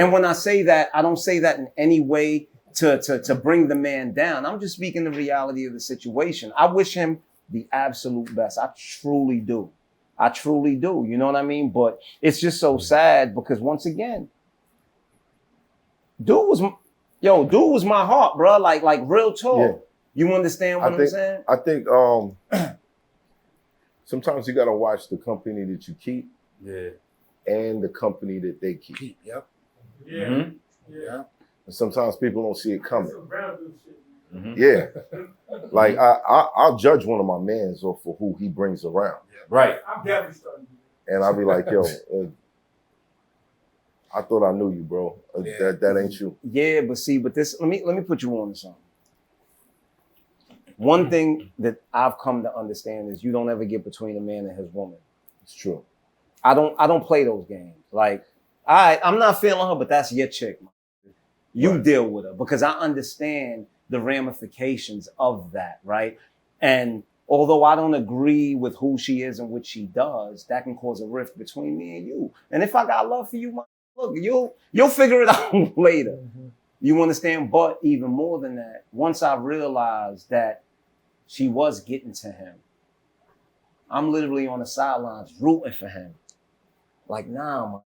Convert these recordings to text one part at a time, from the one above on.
And when I say that, I don't say that in any way to bring the man down. I'm just speaking the reality of the situation. I wish him the absolute best. I truly do. I truly do. You know what I mean? But it's just so sad because once again, dude was my heart, bro. Like real talk. Yeah. You understand what I'm saying? I think sometimes you gotta watch the company that you keep, and the company that they keep. Yep. Yeah. Mm-hmm. Yeah. And sometimes people don't see it coming. Mm-hmm. Yeah. Like I'll judge one of my mans off for who he brings around. Right. I'm definitely starting to do that. And I'll be like, yo, I thought I knew you, bro. That ain't you. Yeah, but this let me put you on to something. One thing that I've come to understand is you don't ever get between a man and his woman. It's true. I don't play those games. Like, I'm not feeling her, but that's your chick. You deal with her because I understand the ramifications of that, right? And although I don't agree with who she is and what she does, that can cause a rift between me and you. And if I got love for you, look, you'll figure it out later. Mm-hmm. You understand? But even more than that, once I realized that she was getting to him, I'm literally on the sidelines rooting for him. Like, nah, man.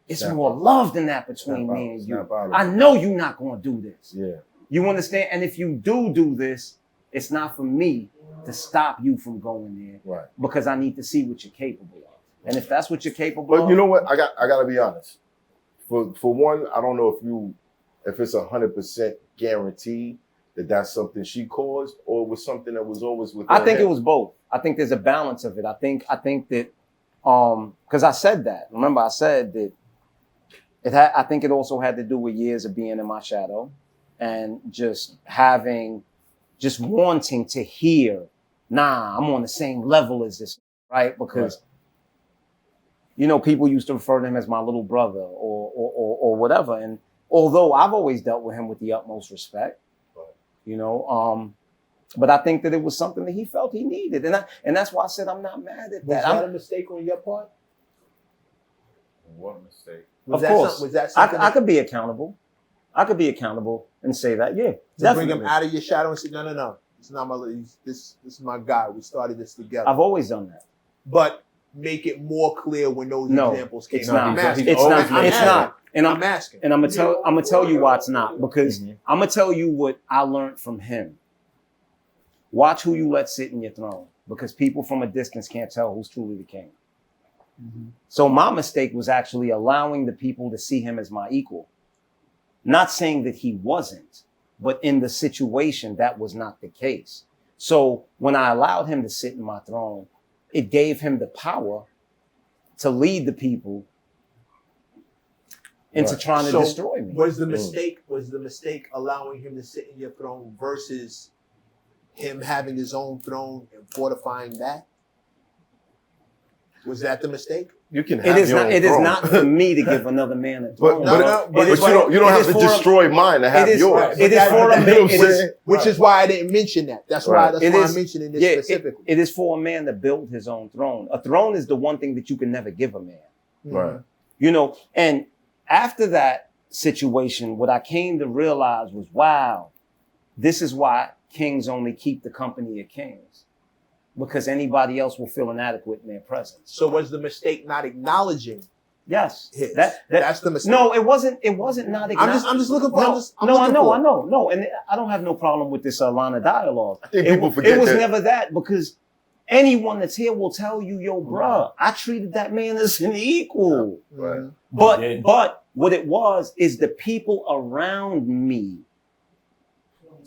It's more love than that between me and you. I know you're not going to do this. Yeah. You understand? And if you do this, it's not for me to stop you from going there. Right. Because I need to see what you're capable of. And if that's what you're capable of. But you know what? I got to be honest. For one, I don't know if it's 100% guaranteed that that's something she caused or it was something that was always with her. I think it was both. I think there's a balance of it. I think that because I said that. Remember, I said that I think it also had to do with years of being in my shadow and just wanting to hear, nah, I'm on the same level as this, right? Because, you know, people used to refer to him as my little brother or whatever. And although I've always dealt with him with the utmost respect, you know, but I think that it was something that he felt he needed. And that's why I said I'm not mad at that. Was that a mistake on your part? What mistake? Of course. Was that something I could be accountable. I could be accountable and say that, yeah. To bring him out of your shadow and say, no. It's not my this is my guy. We started this together. I've always done that. But make it more clear when those examples came out. It's not. And I'm asking. And I'm gonna tell you why it's not, because I'm gonna tell you what I learned from him. Watch who you let sit in your throne, because people from a distance can't tell who's truly the king. Mm-hmm. So my mistake was actually allowing the people to see him as my equal. Not saying that he wasn't, but in the situation, that was not the case. So when I allowed him to sit in my throne, it gave him the power to lead the people into trying to destroy me. Was the mistake allowing him to sit in your throne versus him having his own throne and fortifying that? Was that the mistake? You can have your own throne. It is not for me to give another man a throne. But you don't have to destroy mine to have yours. It is for a man. Which is why I didn't mention that. That's why I'm mentioning this specifically. It is for a man to build his own throne. A throne is the one thing that you can never give a man. Right. You know, and after that situation, what I came to realize was, wow, this is why kings only keep the company of kings. Because anybody else will feel inadequate in their presence. So was the mistake not acknowledging? Yes. That's the mistake. No, it wasn't not acknowledging. I'm just looking for I know. And I don't have no problem with this line of dialogue. I think people forget it was never that, because anyone that's here will tell you, yo, bruh, I treated that man as an equal. Right. But what it was is the people around me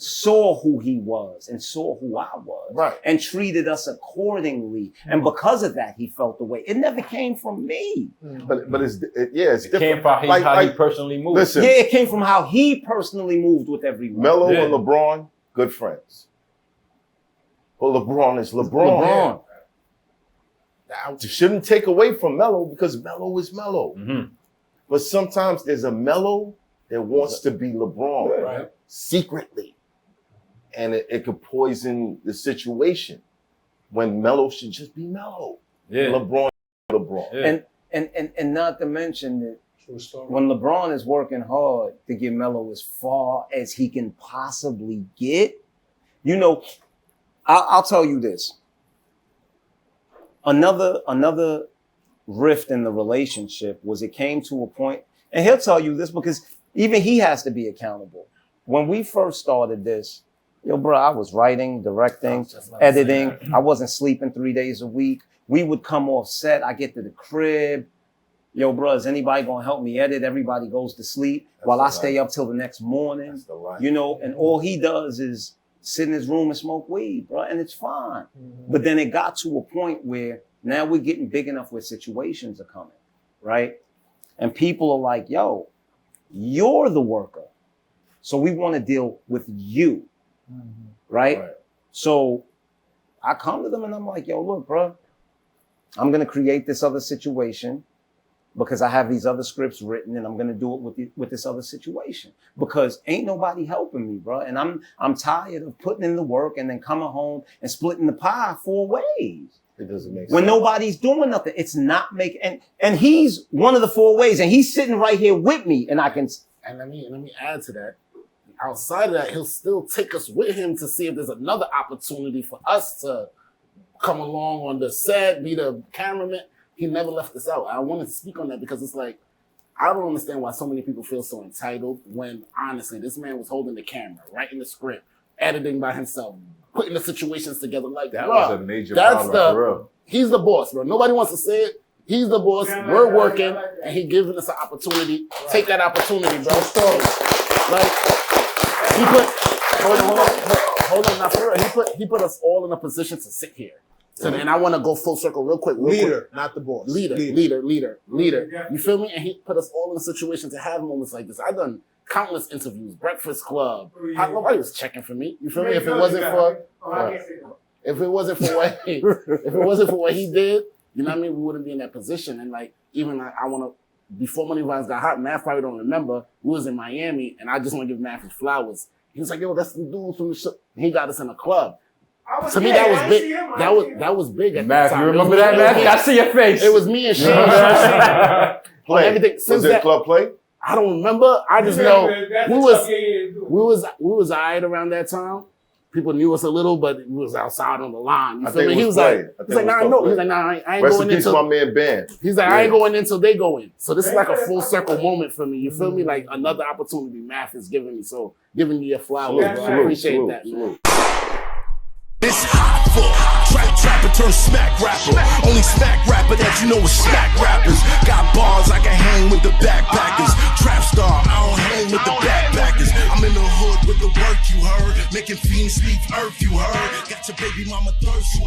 saw who he was and saw who I was, and treated us accordingly. And because of that, he felt the way. It never came from me. But it's different. It came from how he personally moved. Listen, yeah, it came from how he personally moved with everyone. Melo and LeBron, good friends. But LeBron is LeBron. You shouldn't take away from Melo, because Melo is Melo. Mm-hmm. But sometimes there's a Melo that wants to be LeBron secretly. And it could poison the situation when Melo should just be Melo. Yeah. LeBron. Yeah. And not to mention that When LeBron is working hard to get Melo as far as he can possibly get, you know, I'll tell you this. Another rift in the relationship was it came to a point, and he'll tell you this because even he has to be accountable. When we first started this, yo, bro, I was writing, directing, editing. I wasn't sleeping 3 days a week. We would come off set. I get to the crib. Yo, bro, is anybody gonna help me edit? Everybody goes to sleep while I stay up till the next morning. You know, and all he does is sit in his room and smoke weed, bro, and it's fine. But then it got to a point where now we're getting big enough where situations are coming, right? And people are like, yo, you're the worker. So we want to deal with you, right? So I come to them and I'm like, yo, look, bro, I'm going to create this other situation because I have these other scripts written and I'm going to do it with this other situation because ain't nobody helping me, bro. And I'm tired of putting in the work and then coming home and splitting the pie 4 ways. It doesn't make sense. When nobody's doing nothing, it's not making, and he's one of the 4 ways and he's sitting right here with me and I can. And let me add to that. Outside of that, he'll still take us with him to see if there's another opportunity for us to come along on the set, be the cameraman. He never left us out. I want to speak on that because it's like, I don't understand why so many people feel so entitled when, honestly, this man was holding the camera, writing the script, editing by himself, putting the situations together like that. That was a major problem for real. He's the boss, bro. Nobody wants to say it. He's the boss. We're working, and he giving us an opportunity. Take that opportunity, bro. Like, he put, hold on, now for real. He put us all in a position to sit here. So then I want to go full circle real quick. Leader, not the boss. Leader. You feel me? And he put us all in a situation to have moments like this. I've done countless interviews, Breakfast Club. Nobody was checking for me. You feel me? If it wasn't for what he did, you know what I mean? We wouldn't be in that position. And like, even I want to, before Money Vines got hot, Matt probably don't remember, we was in Miami and I just want to give Matt his flowers. He was like, yo, that's the dude from the show. He got us in a club. To me, that was big. That was big at Matt, the time. you remember that, Matt? I see your face. It was me and Shane. Everything. Was it club play? I don't remember. I just know we was all right around that time. People knew us a little, but we was outside on the line. You feel me? He was like, nah, I know. He's like, nah, I ain't going in until my man Ben. He's like, I ain't going in until they go in. So this is like a full circle moment for me. You feel me? Like another opportunity Math is giving me. So giving you your flowers, bro. I appreciate that. It's hot for trapper turn smack rapper. Only smack rapper that you know is smack rappers. Got bars, I can hang with the backpackers. Trap star, I don't hang with the backpackers. I'm in the hood with the work you heard. Making fiends leave earth you heard. Got your baby mama thirst you